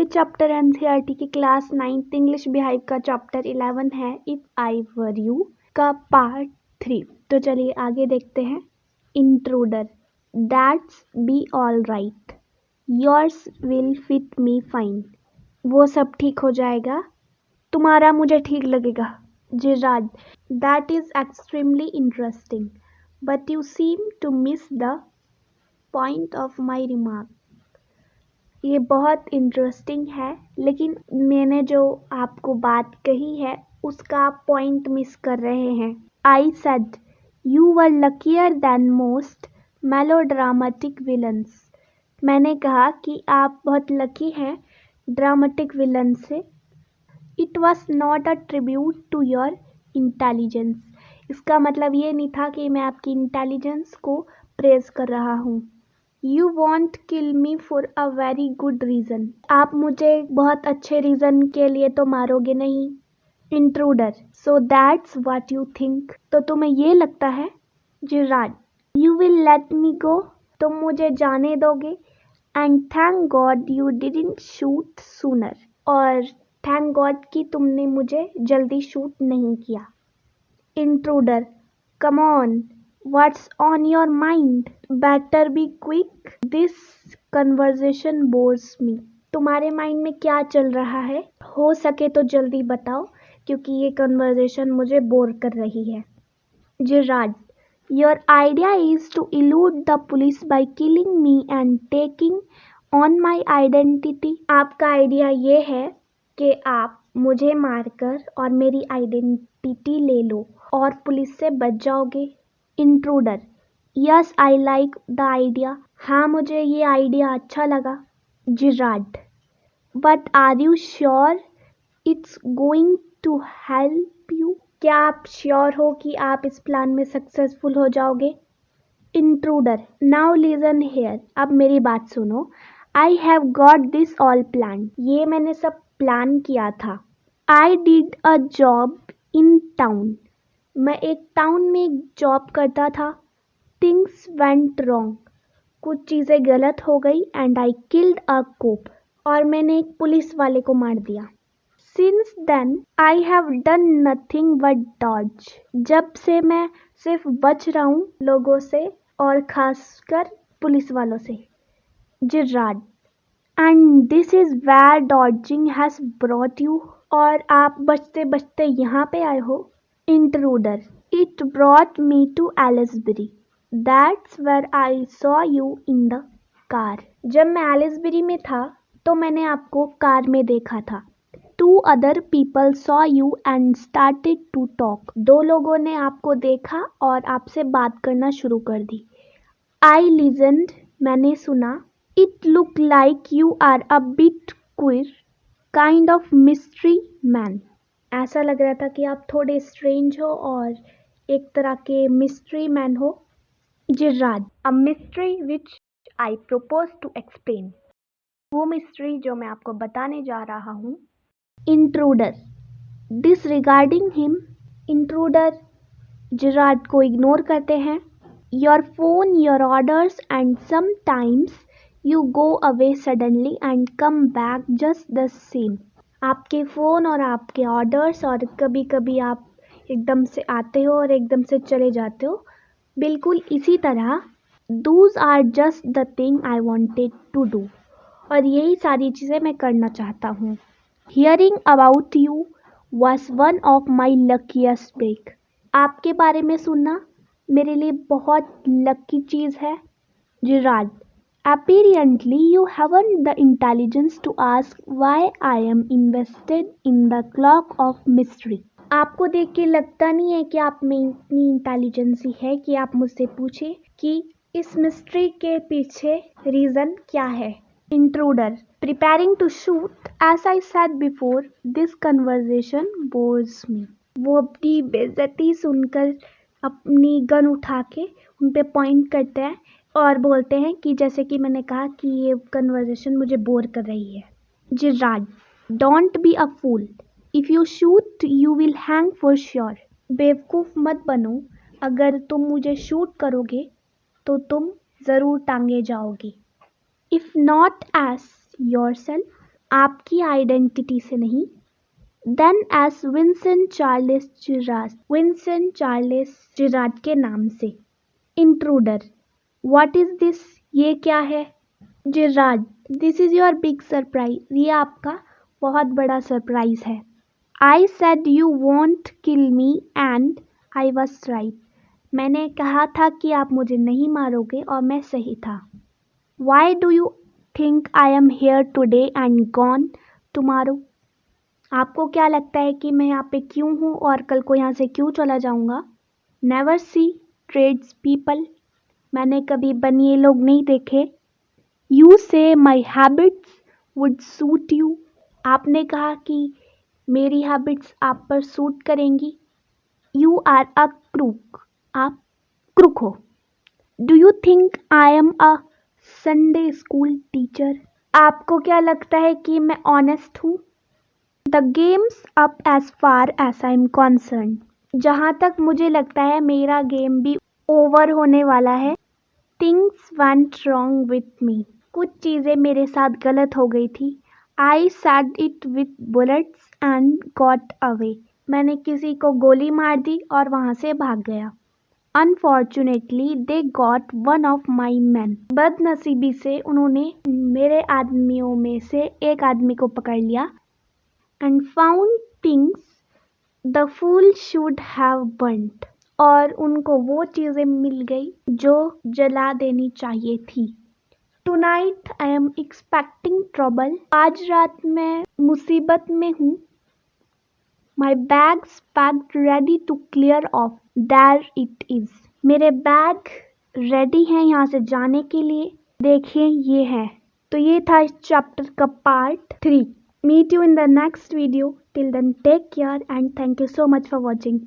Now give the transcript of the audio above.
ये chapter NCERT की class 9th English beehive का चैप्टर 11 है इफ आई वर यू का पार्ट 3। तो चलिए आगे देखते हैं। Intruder, that's be all right, yours will fit me fine. वो सब ठीक हो जाएगा, तुम्हारा मुझे ठीक लगेगा। Gerrard, that is extremely interesting, but you seem to miss the point of my remark. ये बहुत इंटरेस्टिंग है, लेकिन मैंने जो आपको बात कही है उसका आप पॉइंट मिस कर रहे हैं। I said you were luckier than most melodramatic villains. मैंने कहा कि आप बहुत लकी हैं ड्रामेटिक विलन से। It was not a tribute to your intelligence. इसका मतलब ये नहीं था कि मैं आपकी इंटेलिजेंस को प्रेज कर रहा हूँ। You want kill me for a very good reason. आप मुझे बहुत अच्छे रीज़न के लिए तो मारोगे नहीं। Intruder, so that's what you think. तो तुम्हें ये लगता है। Girard, you will let me go. तुम मुझे जाने दोगे। And thank God you didn't shoot sooner. और थैंक गॉड कि तुमने मुझे जल्दी शूट नहीं किया। Intruder, come on, what's on your mind? Better be quick. This conversation bores me. तुम्हारे माइंड में क्या चल रहा है? हो सके तो जल्दी बताओ, क्योंकि ये कन्वर्सेशन मुझे बोर कर रही है। Gerard, your idea is to elude the police by killing me and taking on my identity. आपका आइडिया ये है कि आप मुझे मारकर और मेरी आइडेंटिटी ले लो और पुलिस से बच जाओगे। Intruder, yes I like the idea. हाँ, मुझे ये आइडिया अच्छा लगा। Gerrard, but are you sure it's going to help you? क्या आप श्योर हो कि आप इस प्लान में सक्सेसफुल हो जाओगे? Intruder, now listen here. अब मेरी बात सुनो। I have got this all plan. ये मैंने सब प्लान किया था। I did a job in town. मैं एक टाउन में एक जॉब करता था। Things went wrong. कुछ चीज़ें गलत हो गई एंड आई किल्ड अ कोप। और मैंने एक पुलिस वाले को मार दिया। Since then I have done nothing but dodge. जब से मैं सिर्फ बच रहा हूँ लोगों से और खासकर पुलिस वालों से। Girard, and this is where dodging has brought you. और आप बचते बचते यहाँ पे आए हो। Intruder, it brought me to Aylesbury. That's where I saw you in the car. जब मैं एलिसबरी में था तो मैंने आपको कार में देखा था। 2 other people saw you and started to talk. 2 लोगों ने आपको देखा और आपसे बात करना शुरू कर दी। I listened. मैंने सुना। It looked like you are a bit queer, kind of mystery man. ऐसा लग रहा था कि आप थोड़े स्ट्रेंज हो और एक तरह के मिस्ट्री मैन हो। जिराद, a mystery which I propose to explain. वो मिस्ट्री जो मैं आपको बताने जा रहा हूँ। Intruder, disregarding him. Intruder Gerard को इग्नोर करते हैं। Your phone, your orders and sometimes you go away suddenly and come back just the same. आपके फ़ोन और आपके ऑर्डर्स, और कभी कभी आप एकदम से आते हो और एकदम से चले जाते हो, बिल्कुल इसी तरह। Those are just the thing I wanted to do. और यही सारी चीज़ें मैं करना चाहता हूँ। Hearing about you was one of my luckiest break. आपके बारे में सुनना मेरे लिए बहुत लकी चीज़ है। Gerard, apparently you haven't the intelligence to ask why I am invested in the clock of mystery. आपको देख के लगता नहीं है कि आप में इतनी इंटेलिजेंसी है कि आप मुझसे पूछे कि इस मिस्ट्री के पीछे रीज़न क्या है। Intruder, preparing to shoot. As I said before, this conversation bores me. वो अपनी बेइज्जती सुनकर अपनी गन उठा के उन पे पॉइंट करते हैं और बोलते हैं कि जैसे कि मैंने कहा कि ये कन्वर्सेशन मुझे बोर कर रही है। Gerrard, don't be a fool. If you shoot you will hang for sure. बेवकूफ़ मत बनो, अगर तुम मुझे शूट करोगे तो तुम ज़रूर टांगे जाओगे। If not as yourself, आपकी आइडेंटिटी से नहीं। Then as Vincent Charles Gerrard, Vincent Charles Gerrard के नाम से। इंट्रूडर, व्हाट इज दिस, ये क्या है? Gerard, this is your big surprise, ये आपका बहुत बड़ा सरप्राइज है। आई said you won't kill me and I was right, मैंने कहा था कि आप मुझे नहीं मारोगे और मैं सही था। Why do you think I am here today and gone tomorrow, आपको क्या लगता है कि मैं यहाँ पे क्यों हूँ और कल को यहाँ से क्यों चला जाऊँगा? नेवर सी ट्रेड्स पीपल, मैंने कभी बनिए लोग नहीं देखे। You say my habits would suit you, आपने कहा कि मेरी हैबिट्स आप पर सूट करेंगी। यू आर अ क्रूक, आप क्रूक हो। Do you think I am a Sunday school teacher, आपको क्या लगता है कि मैं ऑनेस्ट हूँ? The game's up as far as I am concern, जहाँ तक मुझे लगता है मेरा गेम भी ओवर होने वाला है। Things went wrong with me, कुछ चीज़ें मेरे साथ गलत हो गई थी। आई sad it with bullets and got away, मैंने किसी को गोली मार दी और वहाँ से भाग गया। Unfortunately they got one of my man, बदनसीबी से उन्होंने मेरे आदमियों में से एक आदमी को पकड़ लिया। And found things the fool should have burned, और उनको वो चीज़ें मिल गई जो जला देनी चाहिए थी। Tonight I am expecting trouble, आज रात मैं मुसीबत में हूँ। My bags packed ready to clear off, there it is, मेरे बैग रेडी हैं यहाँ से जाने के लिए, देखिए ये है। तो ये था इस चैप्टर का part 3। Meet you in the next video, till then take care and thank you so much for watching.